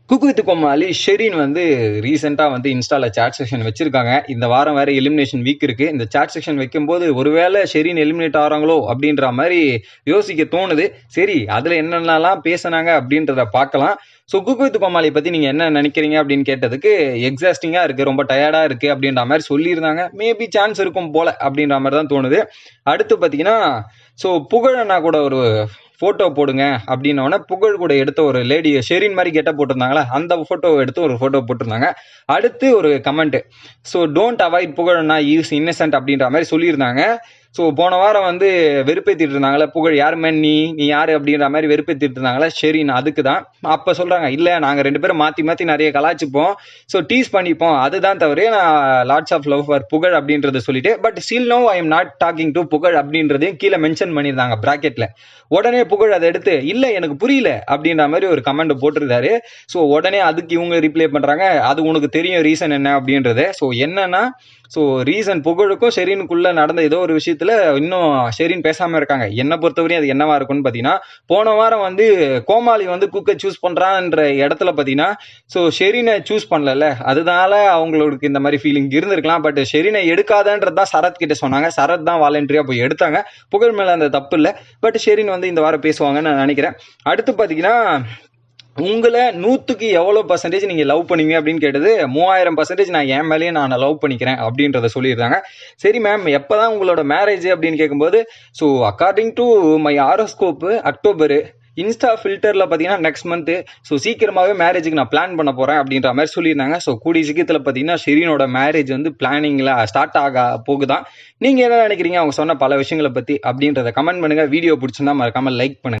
Cook with கோமாளி ஷெரீன் வந்து ரீசெண்டாக வந்து இன்ஸ்டாவில் சாட் செக்ஷன் வச்சிருக்காங்க. இந்த வாரம் வேற எலிமினேஷன் வீக் இருக்கு. இந்த சாட் செக்ஷன் வைக்கும்போது ஒருவேளை ஷெரீன் எலிமினேட் ஆகிறாங்களோ அப்படின்ற மாதிரி யோசிக்க தோணுது. சரி, அதில் என்னென்னலாம் பேசினாங்க அப்படின்றத பார்க்கலாம். ஸோ குக் வித் கோமாளி பற்றி நீங்கள் என்ன நினைக்கிறீங்க அப்படின்னு கேட்டதுக்கு எக்ஸாஸ்டிங்காக இருக்குது, ரொம்ப டயர்டாக இருக்குது அப்படின்ற மாதிரி சொல்லியிருந்தாங்க. மேபி சான்ஸ் இருக்கும் போல அப்படின்ற மாதிரி தான் தோணுது. அடுத்து பார்த்தீங்கன்னா, ஸோ புகழண்ணா கூட ஒரு ஃபோட்டோ போடுங்க அப்படின்னோடனே புகழ் கூட எடுத்த ஒரு லேடி ஷெரீன் மாதிரி கெட்ட போட்டிருந்தாங்களா, அந்த ஃபோட்டோ எடுத்து ஒரு ஃபோட்டோ போட்டிருந்தாங்க. அடுத்து ஒரு கமெண்ட், ஸோ டோன்ட் அவாய்ட் புகழண்ணா யூஸ் இன்னசென்ட் அப்படின்ற மாதிரி சொல்லியிருந்தாங்க. ஸோ போன வாரம் வந்து வெறுப்பேற்றிட்டு இருந்தாங்களே, புகழ் யாருமே நீ யாரு அப்படின்ற மாதிரி வெறுப்பேற்றிட்டு இருந்தாங்களே ஷெரீன், அதுக்கு தான் அப்போ சொல்கிறாங்க, இல்லை நாங்கள் 2 பேரும் மாற்றி மாற்றி நிறைய கலாச்சிப்போம், ஸோ டீஸ் பண்ணிப்போம், அதுதான் தவிர நான் லாட்ஸ் ஆஃப் லவ் ஃபார் புகழ் அப்படின்றத சொல்லிட்டு, but still no I am not talking to புகழ் அப்படின்றதையும் கீழே மென்ஷன் பண்ணியிருந்தாங்க ப்ராக்கெட்டில். உடனே புகழ் அதை எடுத்து இல்லை எனக்கு புரியல அப்படின்ற மாதிரி ஒரு கமெண்ட் போட்டிருந்தாரு. ஸோ உடனே அதுக்கு இவங்க ரிப்ளை பண்ணுறாங்க, அது உனக்கு தெரியும் ரீசன் என்ன அப்படின்றது. ஸோ என்னன்னா, ஸோ ரீசன் புகழுக்கும் ஷெரீனுக்குள்ள நடந்த ஏதோ ஒரு விஷயத்துல இன்னும் ஷெரீன் பேசாம இருக்காங்க. என்னை பொறுத்தவரையும் அது என்னவா இருக்கும்னு பார்த்தீங்கன்னா, போன வாரம் வந்து கோமாளி வந்து குக்கை சூஸ் பண்றான்ற இடத்துல பார்த்தீங்கன்னா, ஸோ ஷெரீனை சூஸ் பண்ணல, அதனால அவங்களுக்கு இந்த மாதிரி ஃபீலிங் இருந்திருக்கலாம். பட் ஷெரீனை எடுக்காதன்றது தான் சரத் கிட்ட சொன்னாங்க. சரத் தான் வாலண்டரியா போய் எடுத்தாங்க. புகழ் மேல அந்த தப்பு இல்லை. பட் ஷெரீன் வந்து இந்த வாரம் பேசுவாங்கன்னு நான் நினைக்கிறேன். அடுத்து பார்த்தீங்கன்னா, உங்களை 100க்கு எவ்வளோ % நீங்கள் லவ் பண்ணுவீங்க அப்படின்னு கேட்டது 3000% நான் என் மேலேயே நான் லவ் பண்ணிக்கிறேன் அப்படின்றத சொல்லியிருந்தாங்க. சரி மேம், எப்போ தான் உங்களோட மேரேஜ் அப்படின்னு கேட்கும்போது, so according to my horoscope October, Insta ஃபில்டரில் பார்த்தீங்கன்னா நெக்ஸ்ட் மந்த்து, ஸோ சீக்கிரமாகவே மேரேஜுக்கு நான் பிளான் பண்ண போகிறேன் அப்படின்ற மாதிரி சொல்லியிருந்தாங்க. ஸோ கூடிய சீக்கிரத்தில் பார்த்தீங்கன்னா ஷெரீனோட மேரேஜ் வந்து பிளானிங்கில் ஸ்டார்ட் ஆக போகுதான். நீங்கள் என்ன நினைக்கிறீங்க அவங்க சொன்ன பல விஷயங்களை பற்றி அப்படின்றத கமெண்ட் பண்ணுங்கள். வீடியோ பிடிச்சிருந்தா மறக்காமல் லைக் பண்ணுங்கள்.